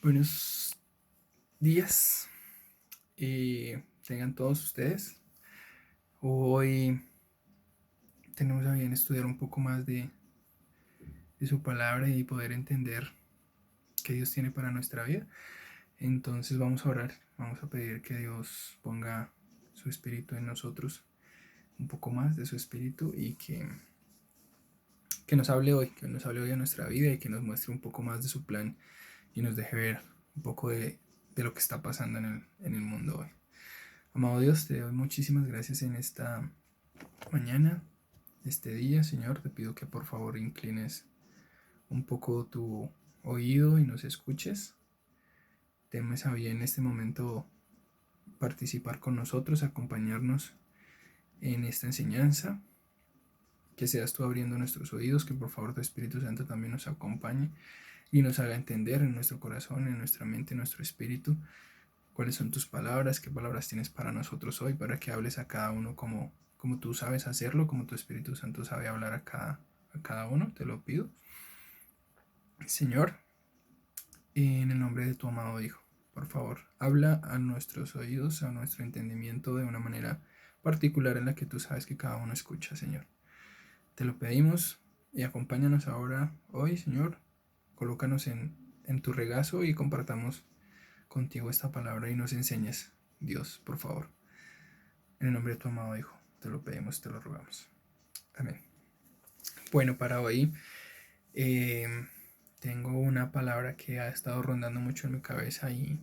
Buenos días, tengan todos ustedes. Hoy tenemos a bien estudiar un poco más de su palabra y poder entender qué Dios tiene para nuestra vida. Entonces vamos a orar, vamos a pedir que Dios ponga su espíritu en nosotros, un poco más de su espíritu y que nos hable hoy, que nos hable hoy a nuestra vida y que nos muestre un poco más de su plan y nos deje ver un poco de lo que está pasando en el mundo hoy. Amado Dios, te doy muchísimas gracias en esta mañana, este día, Señor. Te pido que por favor inclines un poco tu oído y nos escuches. Temes a bien en este momento participar con nosotros, acompañarnos en esta enseñanza. Que seas tú abriendo nuestros oídos, que por favor tu Espíritu Santo también nos acompañe y nos haga entender en nuestro corazón, en nuestra mente, en nuestro espíritu, cuáles son tus palabras, qué palabras tienes para nosotros hoy, para que hables a cada uno como tú sabes hacerlo, como tu Espíritu Santo sabe hablar a cada uno, te lo pido. Señor, en el nombre de tu amado Hijo, por favor, habla a nuestros oídos, a nuestro entendimiento de una manera particular en la que tú sabes que cada uno escucha, Señor. Te lo pedimos y acompáñanos ahora, hoy, Señor. Colócanos en tu regazo y compartamos contigo esta palabra y nos enseñes, Dios, por favor. En el nombre de tu amado Hijo, te lo pedimos, te lo rogamos. Amén. Bueno, para hoy eh, tengo una palabra que ha estado rondando mucho en mi cabeza y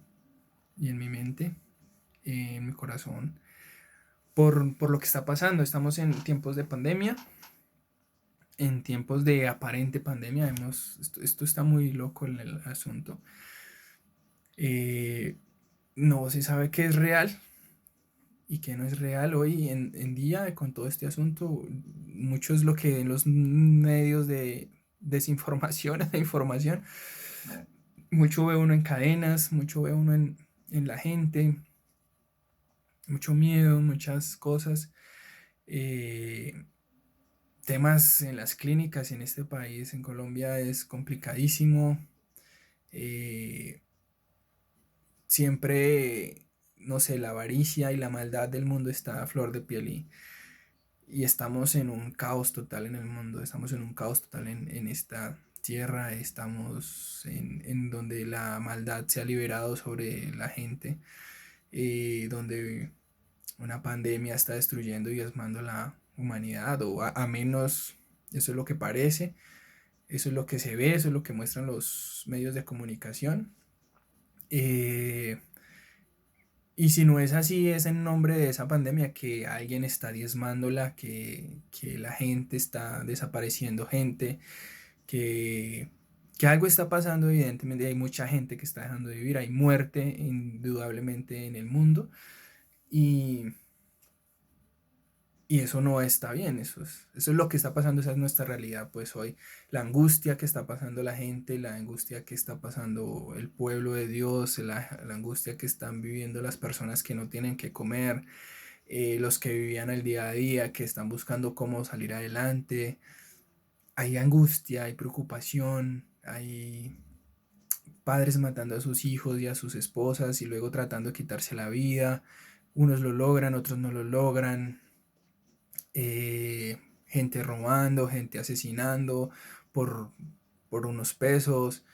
en mi mente, en mi corazón, por lo que está pasando. Estamos en tiempos de pandemia, en tiempos de aparente pandemia. Esto está muy loco en el asunto. Eh, no se sabe qué es real y qué no es real hoy en día con todo este asunto. Mucho es lo que en los medios de desinformación, de información, mucho ve uno en cadenas, mucho ve uno en la gente, mucho miedo, muchas cosas. Eh, Temas en las clínicas en este país, en Colombia, es complicadísimo. Eh, Siempre, no sé, la avaricia y la maldad del mundo está a flor de piel y estamos en un caos total en el mundo, estamos en un caos total en esta tierra, estamos en donde la maldad se ha liberado sobre la gente, donde una pandemia está destruyendo y diezmando la humanidad, o a menos eso es lo que parece, eso es lo que se ve, eso es lo que muestran los medios de comunicación. Eh, Y si no es así, es en nombre de esa pandemia que alguien está diezmándola, que la gente está desapareciendo gente, que, que algo está pasando, evidentemente hay mucha gente que está dejando de vivir, hay muerte indudablemente en el mundo y, y eso no está bien, eso es lo que está pasando, esa es nuestra realidad, pues hoy la angustia que está pasando la gente, la angustia que está pasando el pueblo de Dios, la angustia que están viviendo las personas que no tienen que comer, los que vivían el día a día, que están buscando cómo salir adelante. Hay angustia, hay preocupación, hay padres matando a sus hijos y a sus esposas y luego tratando de quitarse la vida. Unos lo logran, otros no lo logran. Gente robando, gente asesinando por, por unos pesos.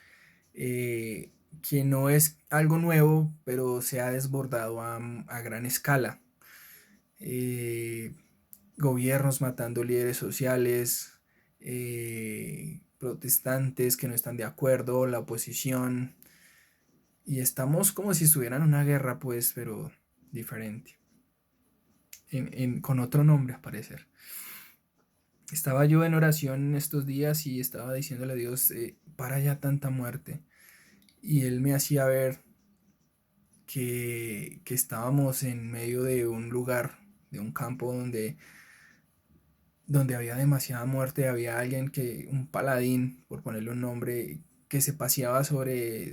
eh, que no es algo nuevo, pero se ha desbordado a gran escala. eh, Gobiernos matando líderes sociales, protestantes que no están de acuerdo, la oposición, y estamos como si estuvieran en una guerra, pues, pero diferente, con otro nombre a parecer. Estaba yo en oración estos días y estaba diciéndole a Dios, para ya tanta muerte, y Él me hacía ver que estábamos en medio de un lugar, de un campo donde había demasiada muerte, había alguien un paladín, por ponerle un nombre, que se paseaba sobre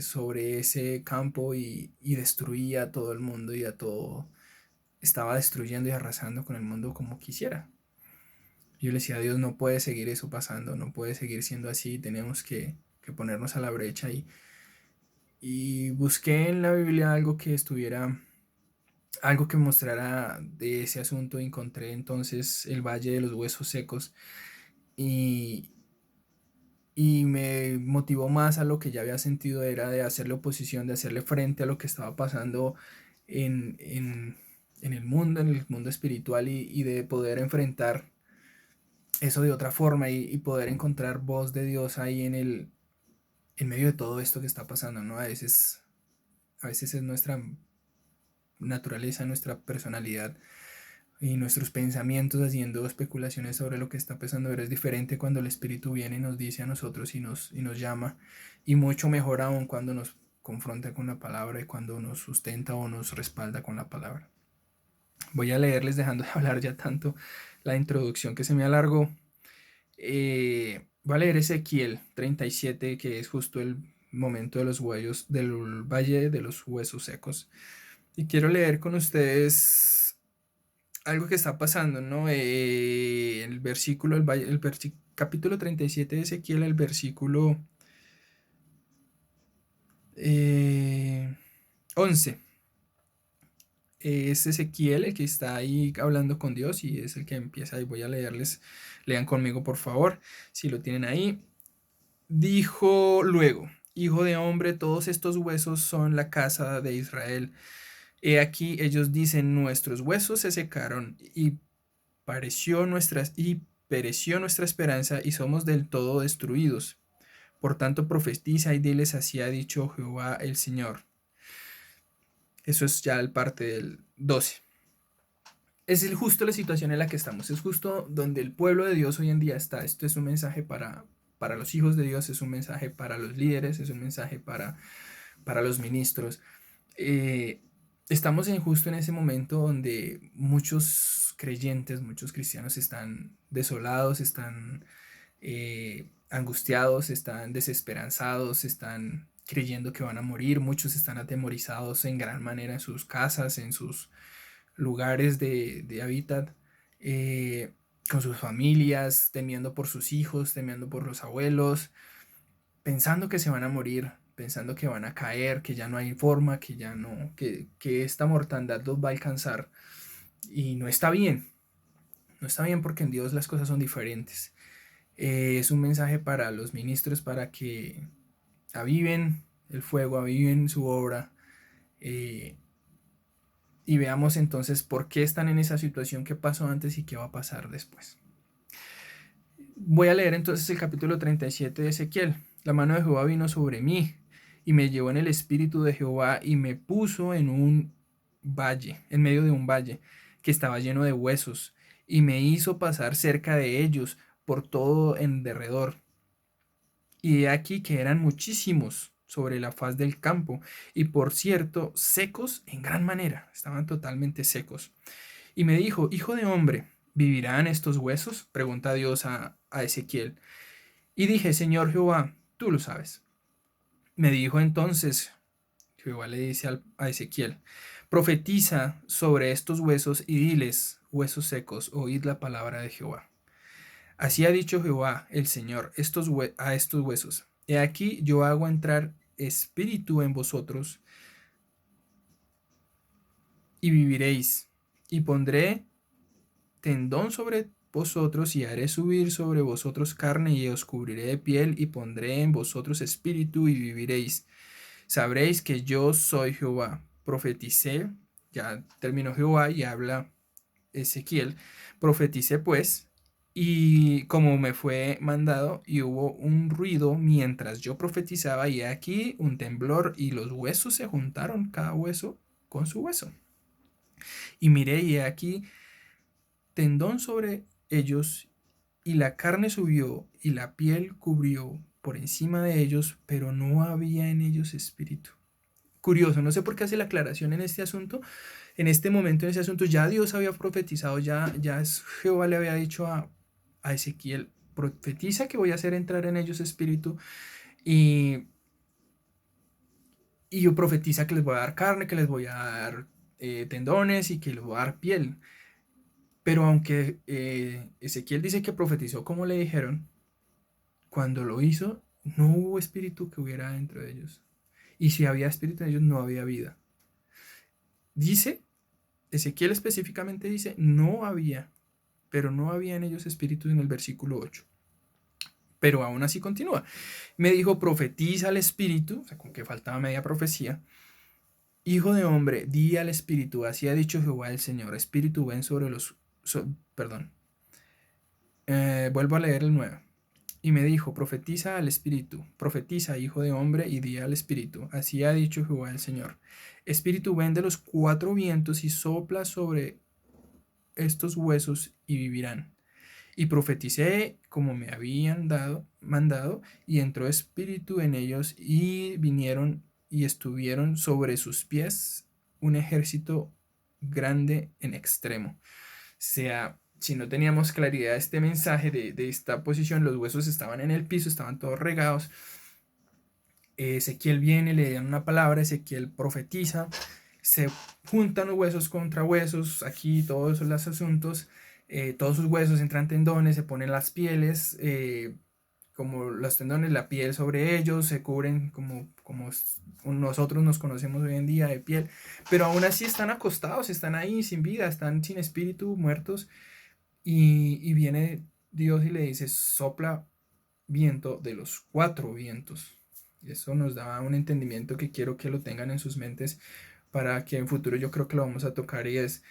ese campo y destruía a todo el mundo y a todo, estaba destruyendo y arrasando con el mundo como quisiera. Yo le decía a Dios, no puede seguir eso pasando, no puede seguir siendo así, tenemos que ponernos a la brecha y busqué en la Biblia algo que mostrara de ese asunto. Y encontré entonces el Valle de los Huesos Secos y, y me motivó más a lo que ya había sentido, era de hacerle oposición, de hacerle frente a lo que estaba pasando en, en, en el mundo espiritual y de poder enfrentar eso de otra forma y poder encontrar voz de Dios ahí en medio de todo esto que está pasando, ¿no? A veces es nuestra naturaleza, nuestra personalidad y nuestros pensamientos haciendo especulaciones sobre lo que está pasando, pero es diferente cuando el Espíritu viene y nos dice a nosotros y nos llama, y mucho mejor aún cuando nos confronta con la palabra y cuando nos sustenta o nos respalda con la palabra. Voy a leerles, dejando de hablar ya tanto la introducción que se me alargó. Voy a leer Ezequiel 37, que es justo el momento de los huellos del valle de los huesos secos. Y quiero leer con ustedes algo que está pasando, ¿no? El versículo, capítulo 37 de Ezequiel, el versículo 11. Es Ezequiel el que está ahí hablando con Dios y es el que empieza. Y voy a leerles, lean conmigo por favor, si lo tienen ahí. Dijo luego: Hijo de hombre, todos estos huesos son la casa de Israel. He aquí, ellos dicen: nuestros huesos se secaron y pereció nuestra esperanza y somos del todo destruidos. Por tanto, profetiza y diles: así ha dicho Jehová el Señor. Eso es ya el parte del 12. Es justo la situación en la que estamos, es justo donde el pueblo de Dios hoy en día está. Esto es un mensaje para los hijos de Dios, es un mensaje para los líderes, es un mensaje para los ministros. Estamos justo en ese momento donde muchos creyentes, muchos cristianos están desolados, están angustiados, están desesperanzados, están creyendo que van a morir. Muchos están atemorizados en gran manera en sus casas, en sus lugares de hábitat, con sus familias, temiendo por sus hijos, temiendo por los abuelos, pensando que se van a morir, pensando que van a caer, que ya no hay forma, que ya no, que esta mortandad los va a alcanzar. Y no está bien, no está bien, porque en Dios las cosas son diferentes. Es un mensaje para los ministros, para que aviven el fuego, aviven su obra, eh, y veamos entonces por qué están en esa situación, qué pasó antes y qué va a pasar después. Voy a leer entonces el capítulo 37 de Ezequiel. La mano de Jehová vino sobre mí y me llevó en el espíritu de Jehová y me puso en un valle, en medio de un valle que estaba lleno de huesos, y me hizo pasar cerca de ellos por todo en derredor. Y he aquí que eran muchísimos sobre la faz del campo, y por cierto, secos en gran manera, estaban totalmente secos. Y me dijo: hijo de hombre, ¿vivirán estos huesos? Pregunta Dios a Ezequiel. Y dije: Señor Jehová, tú lo sabes. Me dijo entonces, Jehová le dice a Ezequiel: profetiza sobre estos huesos y diles: huesos secos, oíd la palabra de Jehová. Así ha dicho Jehová el Señor a estos huesos: he aquí, yo hago entrar espíritu en vosotros y viviréis, y pondré tendón sobre vosotros y haré subir sobre vosotros carne y os cubriré de piel y pondré en vosotros espíritu y viviréis. Sabréis que yo soy Jehová. Profeticé, ya terminó Jehová y habla Ezequiel. Profeticé pues, y como me fue mandado, y hubo un ruido mientras yo profetizaba, y aquí un temblor, y los huesos se juntaron, cada hueso con su hueso. Y miré, y aquí tendón sobre ellos, y la carne subió, y la piel cubrió por encima de ellos, pero no había en ellos espíritu. Curioso, no sé por qué hace la aclaración en este asunto, en este momento, en ese asunto. Ya Dios había profetizado, ya Jehová le había dicho a Ezequiel: profetiza que voy a hacer entrar en ellos espíritu, y, y yo profetiza que les voy a dar carne, que les voy a dar tendones y que les voy a dar piel. Pero aunque Ezequiel dice que profetizó como le dijeron, cuando lo hizo, no hubo espíritu que hubiera dentro de ellos. y si había espíritu en ellos no había vida. Dice, Ezequiel específicamente dice, no había, pero no había en ellos espíritus en el versículo 8. Pero aún así continúa. Me dijo, profetiza al espíritu, o sea, como que faltaba media profecía. Hijo de hombre, di al espíritu, así ha dicho Jehová el Señor, espíritu ven sobre los... perdón, vuelvo a leer el 9. Y me dijo, profetiza al espíritu, profetiza, hijo de hombre, y di al espíritu, así ha dicho Jehová el Señor. Espíritu ven de los cuatro vientos y sopla sobre estos huesos y vivirán. Y profeticé como me habían mandado, y entró espíritu en ellos, y vinieron y estuvieron sobre sus pies un ejército grande en extremo. O sea, si no teníamos claridad de este mensaje, de esta posición, los huesos estaban en el piso, estaban todos regados. Ezequiel viene, le dan una palabra, Ezequiel profetiza, se juntan huesos contra huesos, aquí todos los asuntos, todos sus huesos entran tendones, se ponen las pieles, como los tendones, la piel sobre ellos, se cubren como nosotros nos conocemos hoy en día de piel, pero aún así están acostados, están ahí sin vida, están sin espíritu, muertos, y viene Dios y le dice, sopla viento de los cuatro vientos. Eso nos da un entendimiento que quiero que lo tengan en sus mentes para que en futuro yo creo que lo vamos a tocar y es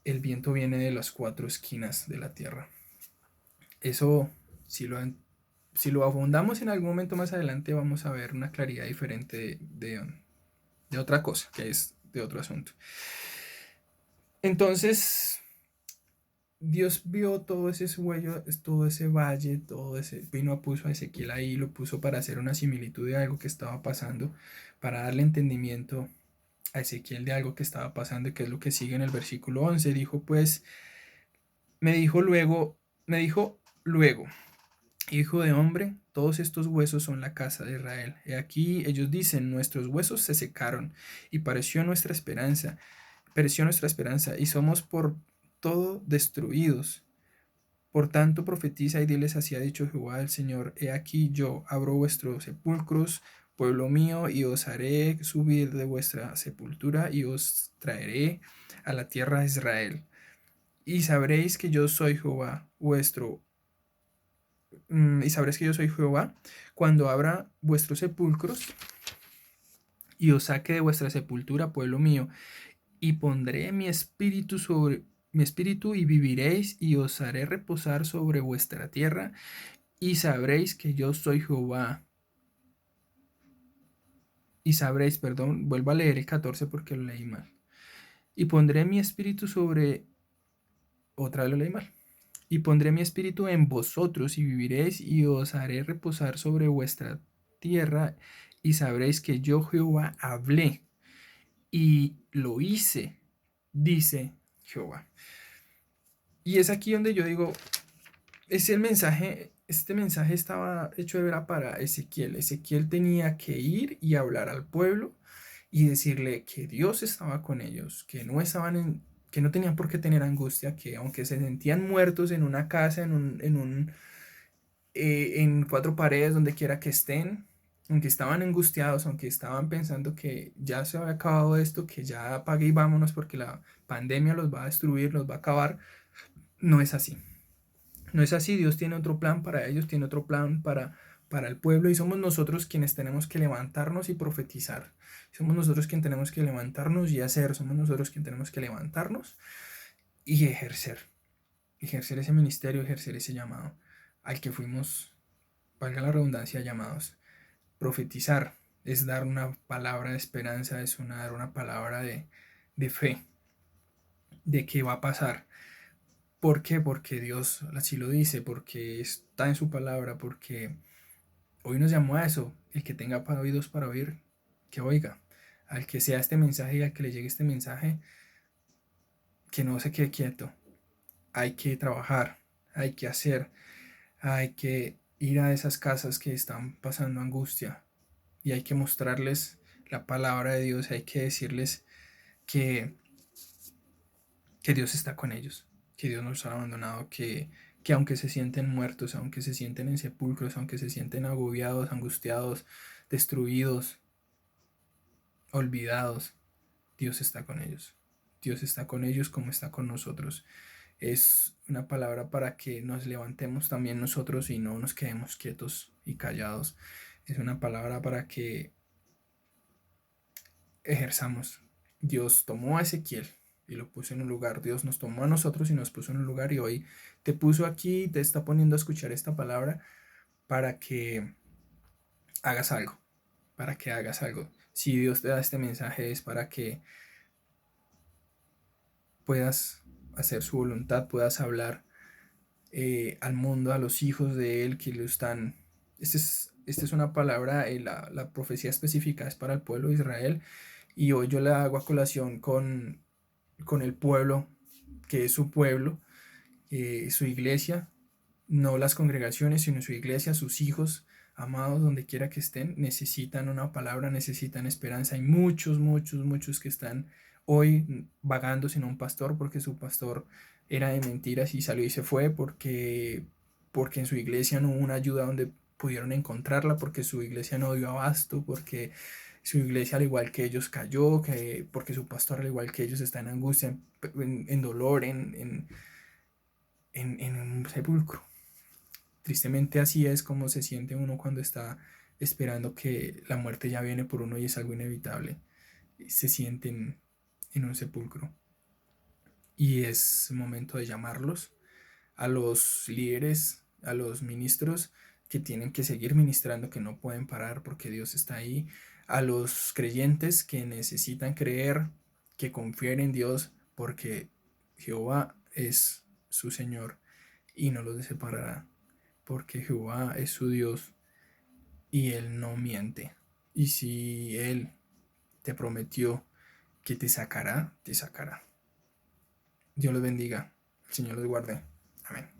el viento viene de las cuatro esquinas de la tierra. Eso, si lo abundamos en algún momento más adelante, vamos a ver una claridad diferente de otra cosa, que es de otro asunto. Entonces, Dios vio todo ese suelo, todo ese valle, puso a Ezequiel ahí, lo puso para hacer una similitud de algo que estaba pasando, para darle entendimiento a Ezequiel de algo que estaba pasando, y que es lo que sigue en el versículo 11. Me dijo luego, hijo de hombre, todos estos huesos son la casa de Israel. He aquí ellos dicen, nuestros huesos se secaron, y pereció nuestra esperanza, y somos por todo destruidos. Por tanto, profetiza y diles, así ha dicho Jehová el Señor, he aquí yo abro vuestros sepulcros, pueblo mío, y os haré subir de vuestra sepultura, y os traeré a la tierra de Israel. Y sabréis que yo soy Jehová cuando abra vuestros sepulcros, y os saque de vuestra sepultura, pueblo mío, y pondré mi espíritu y viviréis, y os haré reposar sobre vuestra tierra, y sabréis que yo soy Jehová. Y sabréis, perdón, vuelvo a leer el 14 porque lo leí mal. Y pondré mi espíritu otra vez lo leí mal. Y pondré mi espíritu en vosotros y viviréis, y os haré reposar sobre vuestra tierra, y sabréis que yo Jehová hablé y lo hice, dice Jehová. Y es aquí donde yo digo, este mensaje estaba hecho de vera para Ezequiel. Ezequiel tenía que ir y hablar al pueblo y decirle que Dios estaba con ellos, que no tenían por qué tener angustia, que aunque se sentían muertos en una casa, en cuatro paredes, donde quiera que estén, aunque estaban angustiados, aunque estaban pensando que ya se había acabado esto, que ya apague y vámonos porque la pandemia los va a destruir, los va a acabar, no es así. No es así, Dios tiene otro plan para ellos, tiene otro plan para el pueblo, y somos nosotros quienes tenemos que levantarnos y profetizar. Somos nosotros quienes tenemos que levantarnos y hacer, somos nosotros quienes tenemos que levantarnos y ejercer ese ministerio, ejercer ese llamado al que fuimos, valga la redundancia, llamados. Profetizar es dar una palabra de esperanza, es dar una palabra de fe, de que va a pasar. ¿Por qué? Porque Dios así lo dice, porque está en su palabra, porque hoy nos llamó a eso. El que tenga oídos para oír, que oiga. Al que sea este mensaje y al que le llegue este mensaje, que no se quede quieto. Hay que trabajar, hay que hacer, hay que ir a esas casas que están pasando angustia, y hay que mostrarles la palabra de Dios, hay que decirles que, que Dios está con ellos, que Dios no los ha abandonado, que aunque se sienten muertos, aunque se sienten en sepulcros, aunque se sienten agobiados, angustiados, destruidos, olvidados, Dios está con ellos. Dios está con ellos como está con nosotros. Es una palabra para que nos levantemos también nosotros y no nos quedemos quietos y callados. Es una palabra para que ejerzamos. Dios tomó a Ezequiel y lo puso en un lugar. Dios nos tomó a nosotros y nos puso en un lugar, y hoy te puso aquí, te está poniendo a escuchar esta palabra para que hagas algo, para que hagas algo. Si Dios te da este mensaje es para que puedas hacer su voluntad, puedas hablar al mundo, a los hijos de Él que lo están. Esta es una palabra, la profecía específica es para el pueblo de Israel, y hoy yo la hago a colación con el pueblo, que es su pueblo, su iglesia, no las congregaciones, sino su iglesia, sus hijos amados, donde quiera que estén, necesitan una palabra, necesitan esperanza. Hay muchos, muchos, muchos que están hoy vagando sin un pastor porque su pastor era de mentiras y salió y se fue porque en su iglesia no hubo una ayuda donde pudieron encontrarla, porque su iglesia no dio abasto, porque su iglesia al igual que ellos cayó, porque su pastor al igual que ellos está en angustia, en dolor, en un sepulcro. Tristemente así es como se siente uno cuando está esperando que la muerte ya viene por uno y es algo inevitable. Se sienten en un sepulcro. Y es momento de llamarlos a los líderes, a los ministros que tienen que seguir ministrando, que no pueden parar porque Dios está ahí, a los creyentes que necesitan creer, que confíen en Dios porque Jehová es su Señor y no los separará, porque Jehová es su Dios y Él no miente. Y si Él te prometió que te sacará, te sacará. Dios los bendiga. El Señor los guarde. Amén.